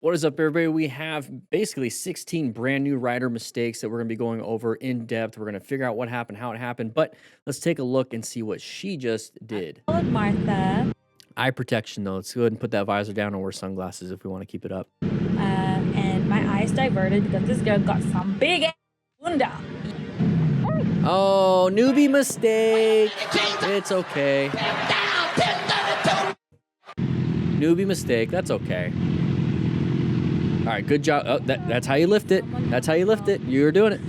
What is up, everybody? We have basically 16 brand new rider mistakes that we're going to be going over in depth. We're going to figure out what happened, how it happened, but let's take a look and see what she just did. Hello, Martha. Eye protection, though. Let's go ahead and put that visor down and wear sunglasses if we want to keep it up. And my eyes diverted because this girl got some big ass bunda. Oh, newbie mistake. It's okay. Newbie mistake. That's okay. All right, good job. Oh, that's how you lift it. That's how you lift it. You're doing it.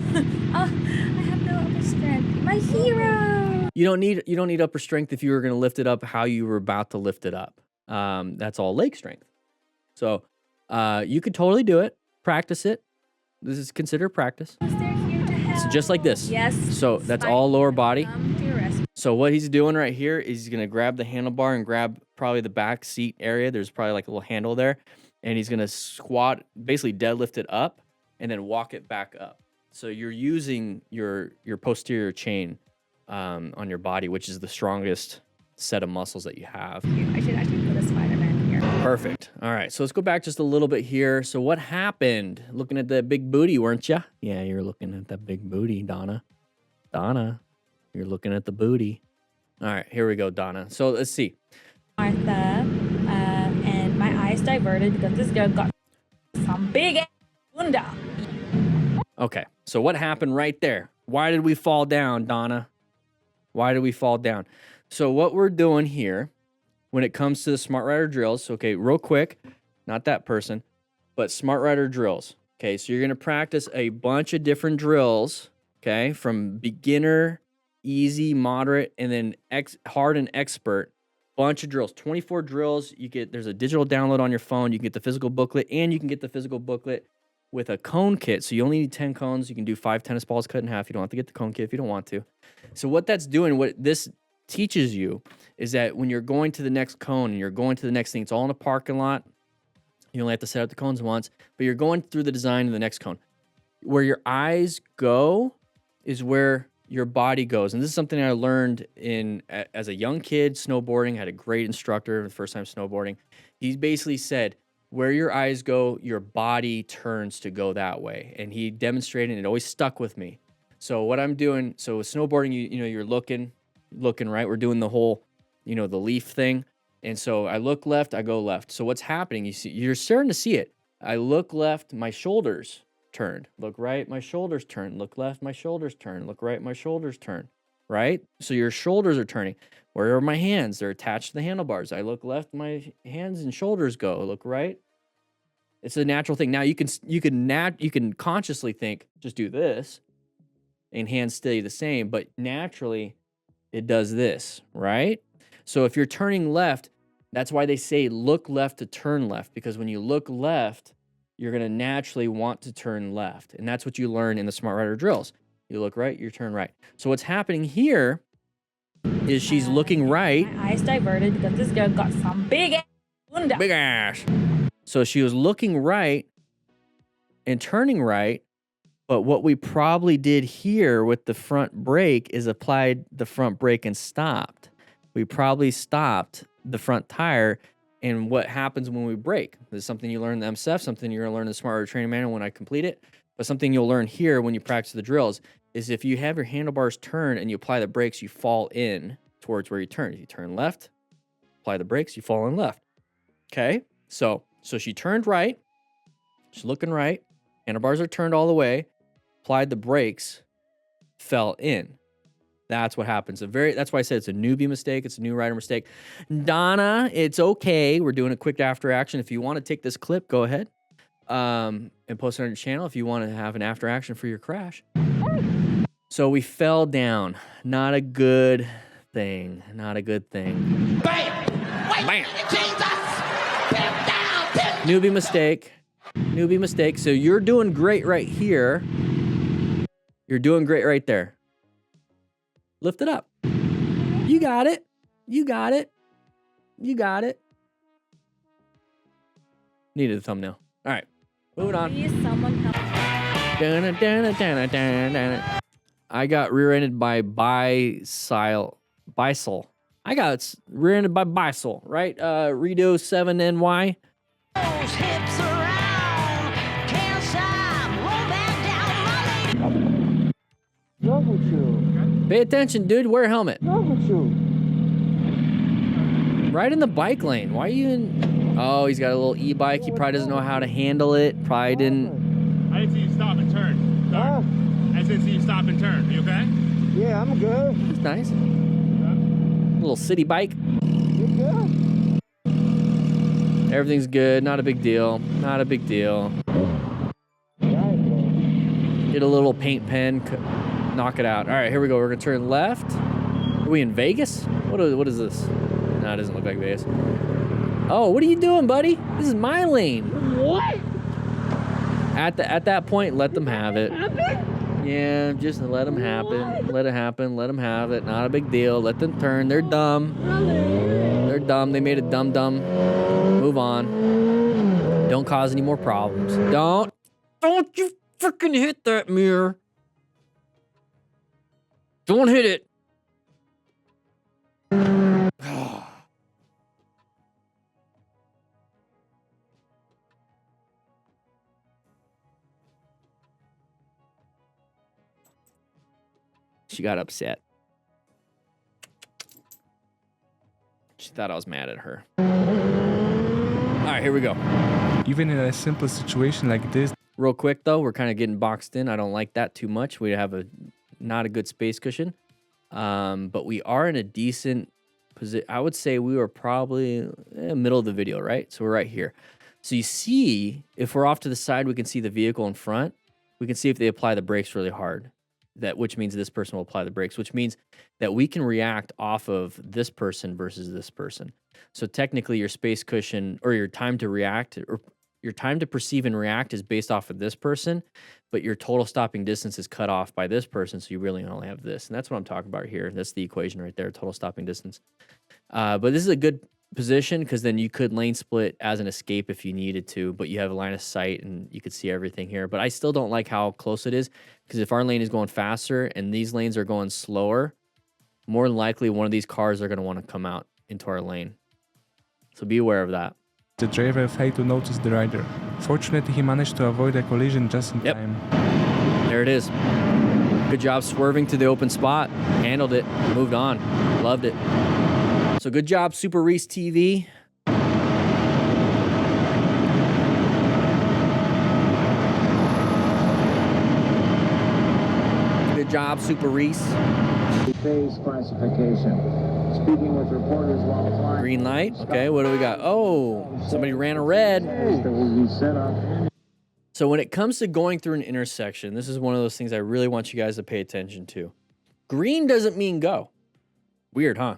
Oh, I have no upper strength. My hero. You don't need upper strength if you were going to lift it up how you were about to lift it up. That's all leg strength. So you could totally do it. Practice it. This is considered practice. They're here to help. So just like this. Yes. So that's all lower body. To your rescue. So what he's doing right here is he's going to grab the handlebar and grab probably the back seat area. There's probably like a little handle there. And he's going to squat, basically deadlift it up and then walk it back up. So you're using your posterior chain on your body, which is the strongest set of muscles that you have. I should actually put a Spider-Man here. Perfect. All right, so let's go back just a little bit here. So what happened? Looking at the big booty, weren't you? Yeah, you're looking at that big booty, Donna. Donna, you're looking at the booty. All right, here we go, Donna. So let's see. Martha, and my eyes diverted because this girl got some big ass bunda. Okay, so what happened right there? Why did we fall down, Donna? Why did we fall down? So what we're doing here when it comes to the Smart Rider drills, okay, real quick, not that person, but Smart Rider drills. Okay, so you're going to practice a bunch of different drills, okay, from beginner, easy, moderate, and then hard and expert. Bunch of drills, 24 drills. There's a digital download on your phone. You can get the physical booklet, and you can get the physical booklet with a cone kit. So you only need 10 cones. You can do 5 tennis balls cut in half. You don't have to get the cone kit if you don't want to. So what that's doing, what this teaches you, is that when you're going to the next cone and you're going to the next thing, it's all in a parking lot. You only have to set up the cones once, but you're going through the design of the next cone. Where your eyes go is where your body goes. And this is something I learned as a young kid snowboarding. I had a great instructor the first time snowboarding. He basically said, where your eyes go, your body turns to go that way. And he demonstrated, and it always stuck with me. So what I'm doing, so with snowboarding, you're looking right. We're doing the whole, the leaf thing. And so I look left, I go left. So what's happening? You're starting to see it. I look left, my shoulders turned. Look right, my shoulders turn. Look left, my shoulders turn. Look right, my shoulders turn. Right? So your shoulders are turning. Where are my hands? They're attached to the handlebars. I look left, my hands and shoulders go. Look right. It's a natural thing. Now you can consciously think, just do this, and hands stay the same. But naturally, it does this, right? So if you're turning left, that's why they say look left to turn left, because when you look left, you're going to naturally want to turn left. And that's what you learn in the Smart Rider drills. You look right, you turn right. So what's happening here is she's looking right. My eyes diverted because this girl got some big ass bunda. Big ass. So she was looking right and turning right. But what we probably did here with the front brake is applied the front brake and stopped. We probably stopped the front tire. And what happens when we brake? This is something you learn in the MSF, something you're going to learn in the Smart Rider Training Manual when I complete it. But something you'll learn here when you practice the drills is if you have your handlebars turn and you apply the brakes, you fall in towards where you turn. If you turn left, apply the brakes, you fall in left. Okay? So she turned right. She's looking right. Handlebars are turned all the way. Applied the brakes, fell in. That's what happens. That's why I said it's a newbie mistake. It's a new rider mistake. Donna, it's okay. We're doing a quick after action. If you want to take this clip, go ahead and post it on your channel if you want to have an after action for your crash. So we fell down. Not a good thing. Not a good thing. Bam! Bam! Jesus! Newbie mistake. Newbie mistake. So you're doing great right here. You're doing great right there. Lift it up. You got it. You got it. You got it. Needed a thumbnail. All right. Moving on. Please, someone help. I got rear-ended by Bisel. I got rear-ended by Bisel, right? Redo 7NY. Those hips are out. Pay attention, dude. Wear a helmet. What's wrong with you? Right in the bike lane. Why are you in? Oh, he's got a little e-bike. He probably doesn't know how to handle it. Probably didn't. I didn't see you stop and turn. Sorry. I didn't see you stop and turn. Are you okay? Yeah, I'm good. It's nice. Little city bike. You good? Everything's good. Not a big deal. Not a big deal. Get a little paint pen. Knock it out. All right, here we go. We're going to turn left. Are we in Vegas? What is this? No, it doesn't look like Vegas. Oh, what are you doing, buddy? This is my lane. What? At that point, let them have it. Yeah, just let them happen. Let it happen. Let them have it. Not a big deal. Let them turn. They're dumb. They're dumb. They made it dumb. Move on. Don't cause any more problems. Don't you freaking hit that mirror. Don't hit it. She got upset. She thought I was mad at her. All right, here we go. Even in a simple situation like this. Real quick, though, we're kind of getting boxed in. I don't like that too much. We have not a good space cushion. But we are in a decent position. I would say we were probably middle of the video, right? So we're right here. So you see, if we're off to the side, we can see the vehicle in front. We can see if they apply the brakes really hard. Which means this person will apply the brakes, which means that we can react off of this person versus this person. So technically your space cushion or your time to react or your time to perceive and react is based off of this person, but your total stopping distance is cut off by this person. So you really only have this. And that's what I'm talking about here. That's the equation right there, total stopping distance. But this is a good position because then you could lane split as an escape if you needed to, but you have a line of sight and you could see everything here. But I still don't like how close it is because if our lane is going faster and these lanes are going slower, more than likely one of these cars are going to want to come out into our lane. So be aware of that. The driver failed to notice the rider. Fortunately, he managed to avoid a collision just in time. There it is. Good job swerving to the open spot. Handled it. Moved on. Loved it. So good job, Super Reese TV. Good job, Super Reese. Phase classification. Speaking with reporters while flying. Green light. Okay, what do we got? Oh, somebody ran a red. That will be set up. So when it comes to going through an intersection, this is one of those things I really want you guys to pay attention to. Green doesn't mean go. Weird, huh?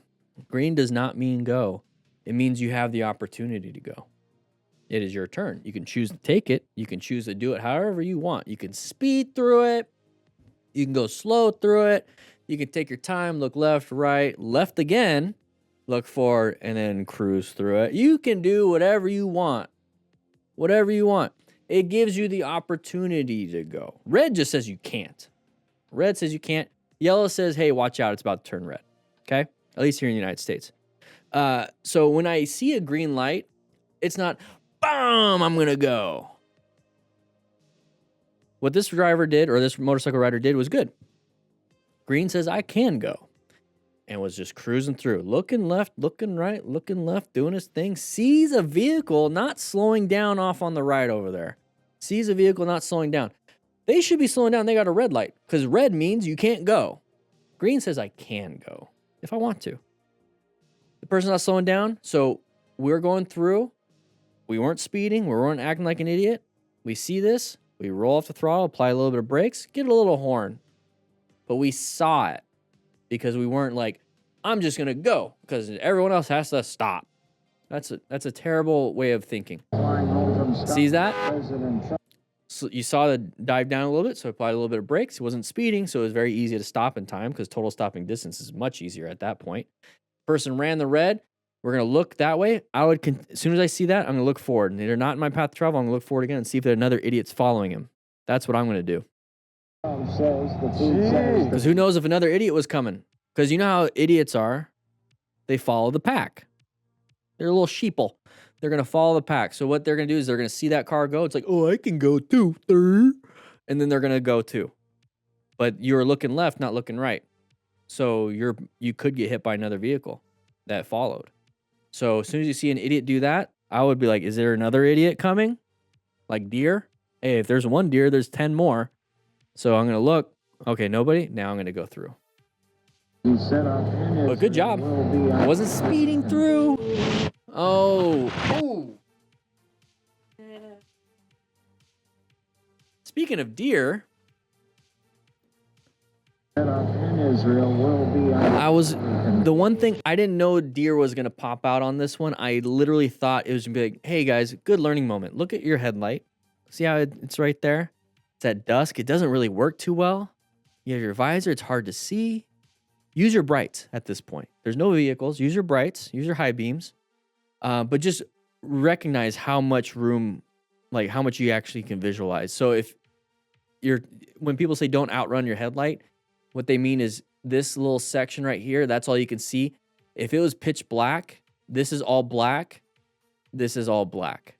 Green does not mean go. It means you have the opportunity to go. It is your turn. You can choose to take it. You can choose to do it however you want. You can speed through it. You can go slow through it. You can take your time, look left, right, left again, look forward, and then cruise through it. You can do whatever you want. Whatever you want. It gives you the opportunity to go. Red just says you can't. Red says you can't. Yellow says, hey, watch out. It's about to turn red. Okay? At least here in the United States. So when I see a green light, it's not, boom, I'm going to go. What this driver did, or this motorcycle rider did, was good. Green says, I can go. And was just cruising through. Looking left, looking right, looking left, doing his thing. Sees a vehicle not slowing down off on the right over there. Sees a vehicle not slowing down. They should be slowing down. They got a red light. Because red means you can't go. Green says, I can go. If I want to. The person's not slowing down. So we're going through. We weren't speeding. We weren't acting like an idiot. We see this. We roll off the throttle, apply a little bit of brakes, get a little horn. But we saw it because we weren't like, I'm just going to go because everyone else has to stop. That's a terrible way of thinking. Sees that? So you saw the dive down a little bit, so applied a little bit of brakes. He wasn't speeding, so it was very easy to stop in time because total stopping distance is much easier at that point. Person ran the red. We're going to look that way. As soon as I see that, I'm going to look forward. And they're not in my path of travel. I'm going to look forward again and see if there another idiot's following him. That's what I'm going to do. Because who knows if another idiot was coming? Because you know how idiots are. They follow the pack. They're a little sheeple. They're going to follow the pack. So what they're going to do is they're going to see that car go. It's like, oh, I can go too. And then they're going to go too. But you're looking left, not looking right. So you could get hit by another vehicle that followed. So as soon as you see an idiot do that, I would be like, is there another idiot coming? Like deer? Hey, if there's one deer, there's 10 more. So I'm going to look. Okay, nobody. Now I'm going to go through. But good job. I wasn't speeding through. Oh. Ooh. Speaking of deer, I was the one thing I didn't know deer was gonna pop out on this one. I literally thought it was gonna be like, hey guys, good learning moment. Look at your headlight. See how it's right there? It's at dusk. It doesn't really work too well. You have your visor, it's hard to see. Use your brights at this point. There's no vehicles. Use your brights, use your high beams. But just recognize how much room, like how much you actually can visualize. So when people say don't outrun your headlight, what they mean is this little section right here, that's all you can see. If it was pitch black, this is all black, this is all black.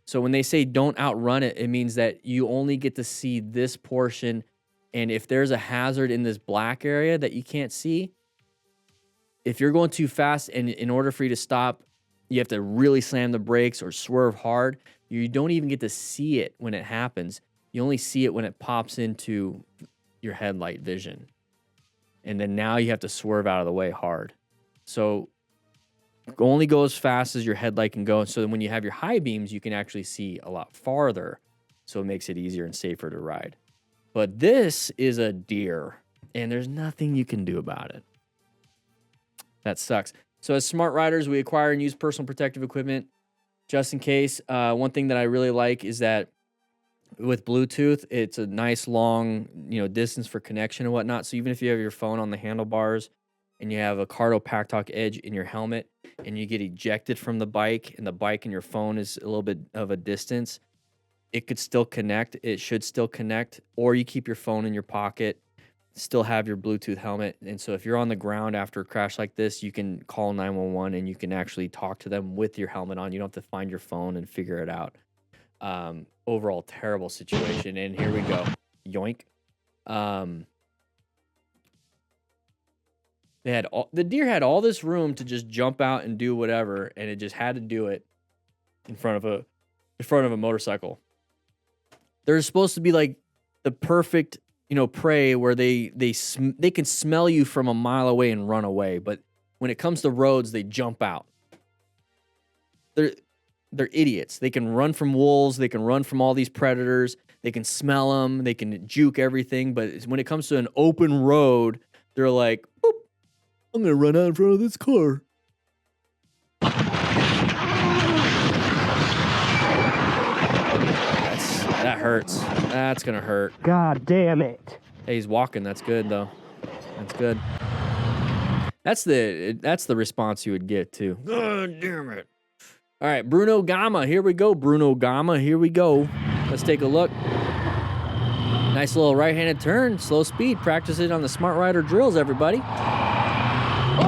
So when they say don't outrun it, it means that you only get to see this portion. And if there's a hazard in this black area that you can't see, if you're going too fast and in order for you to stop, you have to really slam the brakes or swerve hard, you don't even get to see it when it happens. You only see it when it pops into your headlight vision. And then now you have to swerve out of the way hard. So only go as fast as your headlight can go. So then when you have your high beams, you can actually see a lot farther. So it makes it easier and safer to ride. But this is a deer, and there's nothing you can do about it. That sucks. So as smart riders, we acquire and use personal protective equipment just in case. One thing that I really like is that with Bluetooth, it's a nice long, distance for connection and whatnot. So even if you have your phone on the handlebars and you have a Cardo Pack-Talk Edge in your helmet and you get ejected from the bike and the bike and your phone is a little bit of a distance, it could still connect. It should still connect. Or you keep your phone in your pocket, still have your Bluetooth helmet. And so if you're on the ground after a crash like this, you can call 911 and you can actually talk to them with your helmet on. You don't have to find your phone and figure it out. Overall terrible situation. And here we go. Yoink. The deer had all this room to just jump out and do whatever, and it just had to do it in front of a motorcycle. There's supposed to be like the perfect, prey where they can smell you from a mile away and run away, but when it comes to roads, they jump out. They're idiots. They can run from wolves. They can run from all these predators. They can smell them. They can juke everything. But when it comes to an open road, they're like, boop, I'm going to run out in front of this car. That hurts. That's going to hurt. God damn it. Hey, he's walking. That's good, though. That's good. That's the response you would get, too. God damn it. All right, Bruno Gama. Here we go, Bruno Gama. Here we go. Let's take a look. Nice little right-handed turn. Slow speed. Practice it on the Smart Rider drills, everybody.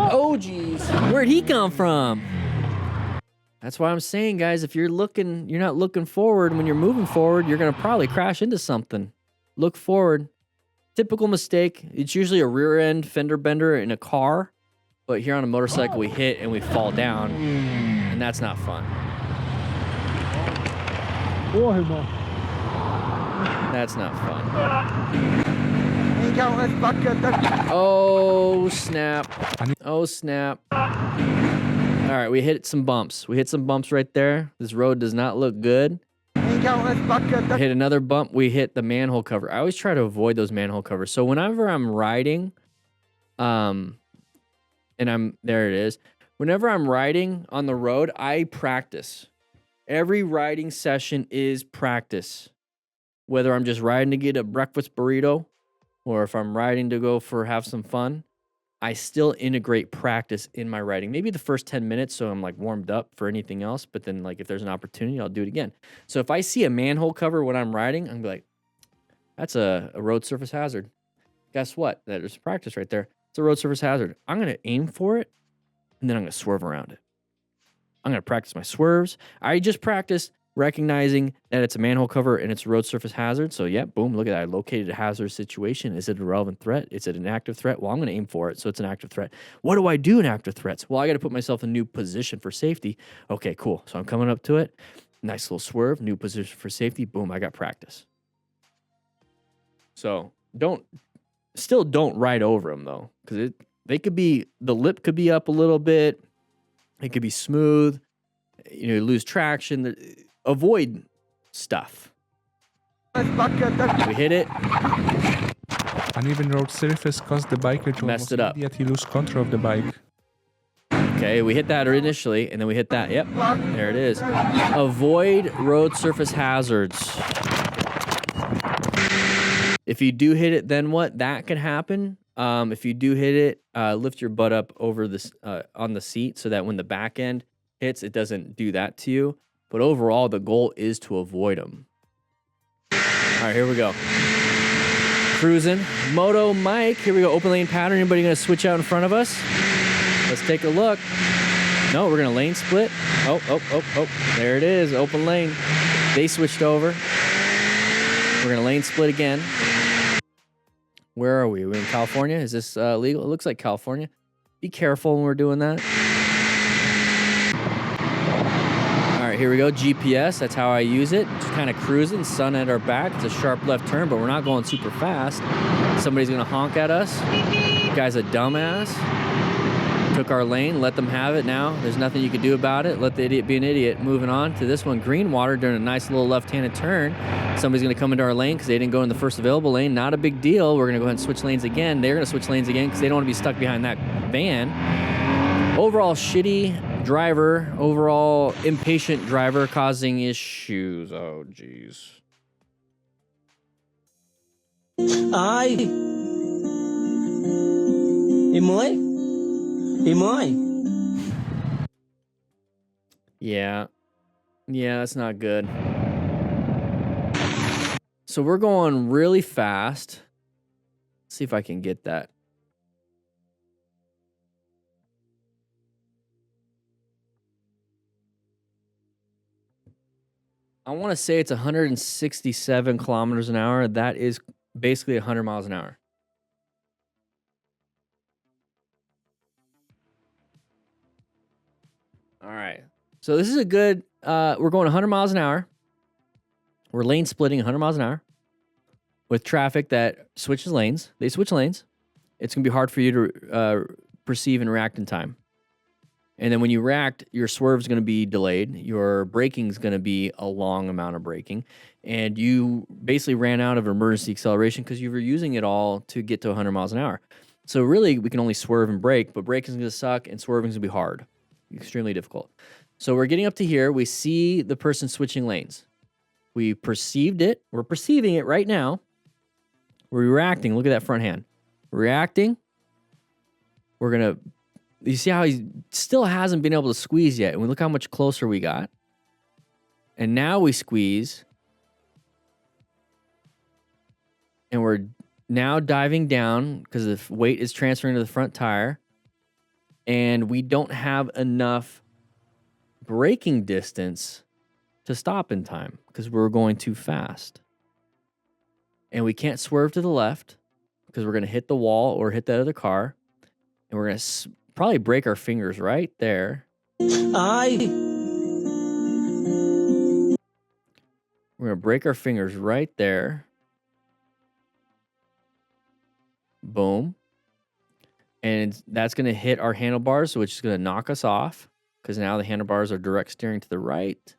Oh, geez. Where'd he come from? That's why I'm saying, guys, if you're not looking forward, when you're moving forward, you're going to probably crash into something. Look forward. Typical mistake. It's usually a rear end fender bender in a car. But here on a motorcycle, we hit and we fall down. And that's not fun. That's not fun. Oh, snap. Oh, snap. All right, we hit some bumps. We hit some bumps right there. This road does not look good. We hit another bump. We hit the manhole cover. I always try to avoid those manhole covers. So whenever I'm riding, there it is. Whenever I'm riding on the road, I practice. Every riding session is practice. Whether I'm just riding to get a breakfast burrito or if I'm riding to go have some fun, I still integrate practice in my riding. Maybe the first 10 minutes so I'm like warmed up for anything else, but then like if there's an opportunity, I'll do it again. So if I see a manhole cover when I'm riding, I'm gonna be like, that's a road surface hazard. Guess what? There's practice right there. It's a road surface hazard. I'm going to aim for it, and then I'm going to swerve around it. I'm going to practice my swerves. I just practiced recognizing that it's a manhole cover and it's a road surface hazard. So, yeah, boom, look at that. I located a hazardous situation. Is it a relevant threat? Is it an active threat? Well, I'm going to aim for it, so it's an active threat. What do I do in active threats? Well, I got to put myself in a new position for safety. Okay, cool. So I'm coming up to it. Nice little swerve, new position for safety. Boom, I got practice. So don't ride over them, though, because the lip could be up a little bit. It could be smooth. You lose traction. Avoid stuff. We hit it. Uneven road surface caused the biker to Messed almost it up. immediately lose control of the bike. Okay, we hit that initially, and then we hit that. Yep, there it is. Avoid road surface hazards. If you do hit it, then what? That can happen. If you do hit it, lift your butt up over this on the seat so that when the back end hits, it doesn't do that to you. But overall, the goal is to avoid them. All right, here we go. Cruising. Moto Mike. Here we go. Open lane pattern. Anybody going to switch out in front of us? Let's take a look. No, we're going to lane split. Oh. There it is. Open lane. They switched over. We're going to lane split again. Where are we? We're in California. Is this legal? It looks like California. Be careful when we're doing that. All right, here we go. GPS. That's how I use it. Just kind of cruising. Sun at our back. It's a sharp left turn, but we're not going super fast. Somebody's going to honk at us. The guy's a dumbass. Took our lane. Let them have it now. There's nothing you can do about it. Let the idiot be an idiot. Moving on to this one. Green water during a nice little left-handed turn. Somebody's going to come into our lane because they didn't go in the first available lane. Not a big deal. We're going to go ahead and switch lanes again. They're going to switch lanes again because they don't want to be stuck behind that van. Overall shitty driver. Overall impatient driver causing issues. Oh, jeez. Ai. Em ơi. Yeah, that's not good. So we're going really fast. Let's see if I can get that. I want to say it's 167 kilometers an hour. That is basically 100 miles an hour. All right. So this is a good, we're going 100 miles an hour. We're lane splitting 100 miles an hour with traffic that switches lanes. They switch lanes. It's going to be hard for you to perceive and react in time. And then when you react, your swerve is going to be delayed. Your braking is going to be a long amount of braking. And you basically ran out of emergency acceleration because you were using it all to get to 100 miles an hour. So really, we can only swerve and brake, but braking is going to suck and swerving is going to be hard. Extremely difficult. So we're getting up to here. We see the person switching lanes. We perceived it. We're perceiving it right now. We're reacting. Look at that front hand. Reacting. We're going to... You see how he still hasn't been able to squeeze yet. And we look how much closer we got. And now we squeeze. And we're now diving down because the weight is transferring to the front tire. And we don't have enough braking distance to stop in time because we're going too fast. And we can't swerve to the left because we're going to hit the wall or hit that other car. And we're going to probably break our fingers right there. Ai. We're going to break our fingers right there. Boom. And that's going to hit our handlebars, which is going to knock us off because now the handlebars are direct steering to the right.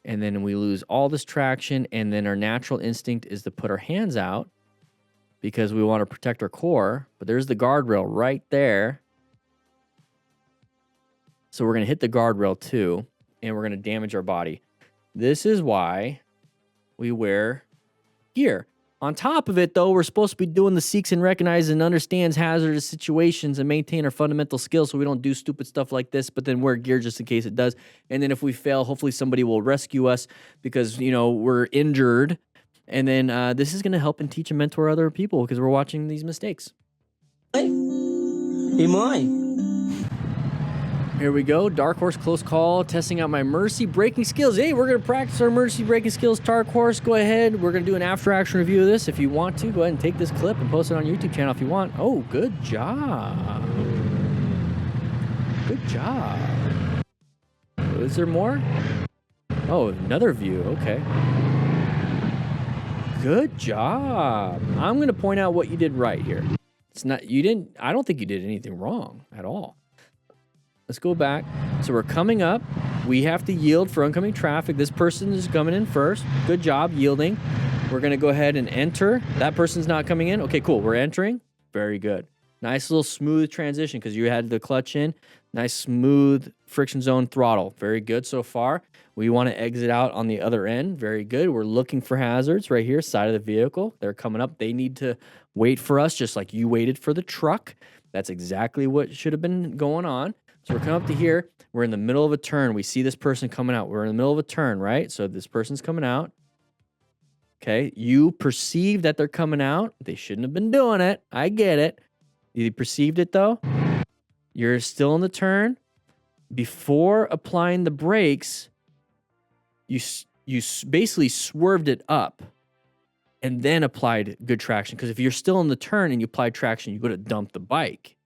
And then we lose all this traction. And then our natural instinct is to put our hands out because we want to protect our core. But there's the guardrail right there. So we're going to hit the guardrail too, and we're going to damage our body. This is why we wear gear. On top of it, though, we're supposed to be doing the seeks and recognizes and understands hazardous situations and maintain our fundamental skills so we don't do stupid stuff like this, but then wear gear just in case it does. And then if we fail, hopefully somebody will rescue us because, you know, we're injured. And then this is going to help and teach and mentor other people because we're watching these mistakes. Em ơi. Here we go. Dark Horse close call. Testing out my mercy braking skills. Hey, we're going to practice our mercy braking skills. Dark Horse, go ahead. We're going to do an after action review of this. If you want to, go ahead and take this clip and post it on your YouTube channel if you want. Oh, good job. Good job. Is there more? Oh, another view. Okay. Good job. I'm going to point out what you did right here. It's not, I don't think you did anything wrong at all. Let's go back. So we're coming up. We have to yield for oncoming traffic. This person is coming in first. Good job yielding. We're going to go ahead and enter. That person's not coming in. Okay, cool. We're entering. Very good. Nice little smooth transition because you had the clutch in. Nice smooth friction zone throttle. Very good so far. We want to exit out on the other end. Very good. We're looking for hazards right here, side of the vehicle. They're coming up. They need to wait for us just like you waited for the truck. That's exactly what should have been going on. So we're coming up to here. We're in the middle of a turn. We see this person coming out. We're in the middle of a turn, right? So this person's coming out. Okay. You perceive that they're coming out. They shouldn't have been doing it. I get it. You perceived it though. You're still in the turn. Before applying the brakes, you basically swerved it up and then applied good traction. Because if you're still in the turn and you apply traction, you go to dump the bike.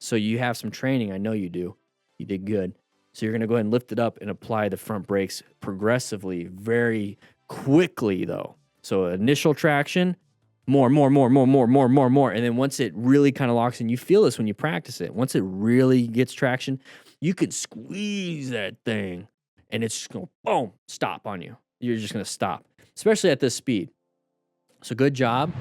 So you have some training. I know you do. You did good. So you're going to go ahead and lift it up and apply the front brakes progressively, very quickly though. So initial traction, more. And then once it really kind of locks in, you feel this when you practice it. Once it really gets traction, you can squeeze that thing and it's just going to boom, stop on you. You're just going to stop, especially at this speed. So good job.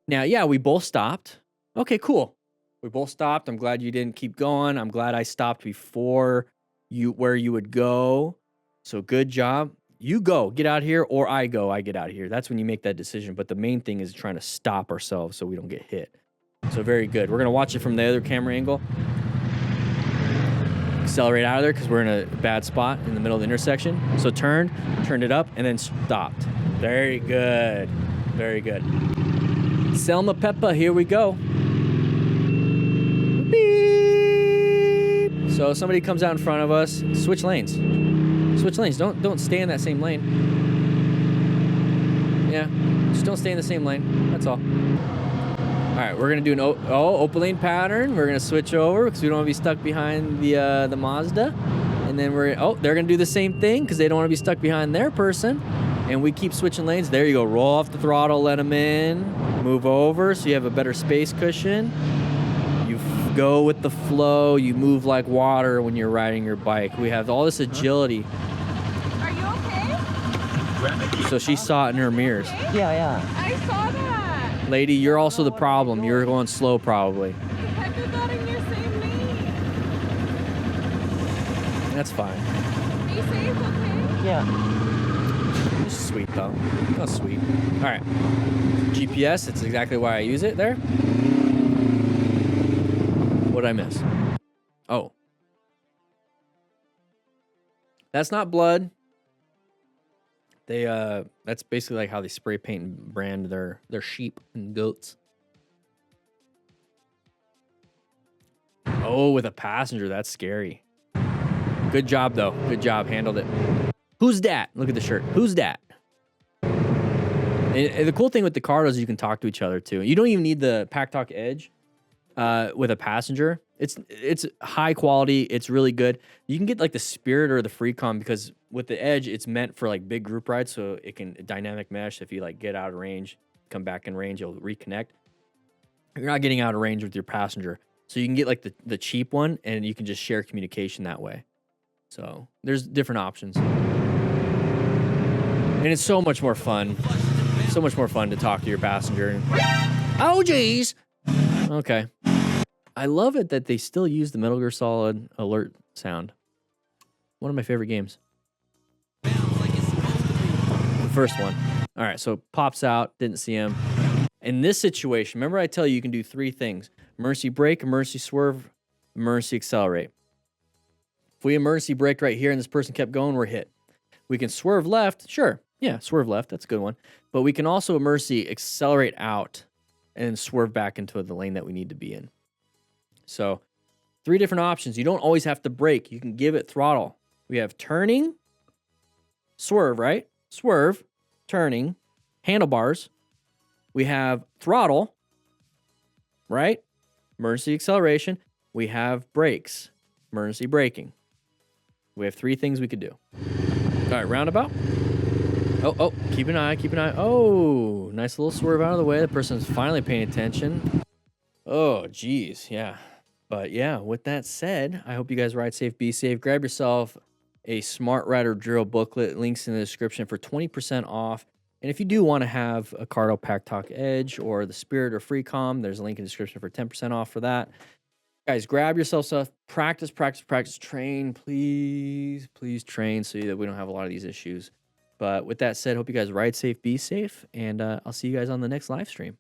Now, yeah, we both stopped. Okay, cool. We both stopped. I'm glad you didn't keep going. I'm glad I stopped before where you would go. So good job. You go, get out here, or I go, I get out of here. That's when you make that decision. But the main thing is trying to stop ourselves so we don't get hit. So very good. We're going to watch it from the other camera angle. Accelerate out of there because we're in a bad spot in the middle of the intersection. So turned it up, and then stopped. Very good. Very good. Selma Peppa, here we go. Beep. So somebody comes out in front of us. Switch lanes. Switch lanes. Don't stay in that same lane. Yeah, just don't stay in the same lane. That's all. All right, we're gonna do an open lane pattern. We're gonna switch over because we don't want to be stuck behind the Mazda. And then they're gonna do the same thing because they don't want to be stuck behind their person. And we keep switching lanes. There you go. Roll off the throttle, let them in. Move over so you have a better space cushion. You go with the flow. You move like water when you're riding your bike. We have all this agility. Are you okay? So she saw it in her mirrors. Yeah. I saw that. Lady, you're also the problem. You're going slow probably. Heck, you're not in your same lane. That's fine. Be safe, okay? Yeah. It's sweet though. That's sweet. All right. GPS, it's exactly why I use it there. What did I miss? Oh. That's not blood. They that's basically like how they spray paint and brand their sheep and goats. Oh, with a passenger, that's scary. Good job though. Good job, handled it. Who's that? Look at the shirt. Who's that? And the cool thing with the car is you can talk to each other too. You don't even need the Pack Talk Edge with a passenger. It's high quality. It's really good. You can get like the Spirit or the Freecom because with the Edge, it's meant for like big group rides, so it can dynamic mesh. If you like get out of range, come back in range, you'll reconnect. You're not getting out of range with your passenger, so you can get like the cheap one, and you can just share communication that way. So there's different options. And it's so much more fun. So much more fun to talk to your passenger. Oh, geez. Okay. I love it that they still use the Metal Gear Solid alert sound. One of my favorite games. The first one. All right, so pops out. Didn't see him. In this situation, remember I tell you can do three things. Emergency brake, emergency swerve, emergency accelerate. If we emergency brake right here and this person kept going, we're hit. We can swerve left. Sure. Yeah, swerve left. That's a good one. But we can also emergency accelerate out and swerve back into the lane that we need to be in. So 3 different options. You don't always have to brake. You can give it throttle. We have turning, swerve, right? Swerve, turning, handlebars. We have throttle, right? Emergency acceleration. We have brakes, emergency braking. We have 3 things we could do. All right, roundabout. Oh, keep an eye. Oh, nice little swerve out of the way. The person's finally paying attention. Oh, geez, yeah. But yeah, with that said, I hope you guys ride safe, be safe. Grab yourself a Smart Rider Drill booklet. Links in the description for 20% off. And if you do want to have a Cardo Pack Talk Edge or the Spirit or FreeCom, there's a link in the description for 10% off for that. Guys, grab yourself stuff. Practice. Train, please train so that we don't have a lot of these issues. But with that said, hope you guys ride safe, be safe, and I'll see you guys on the next live stream.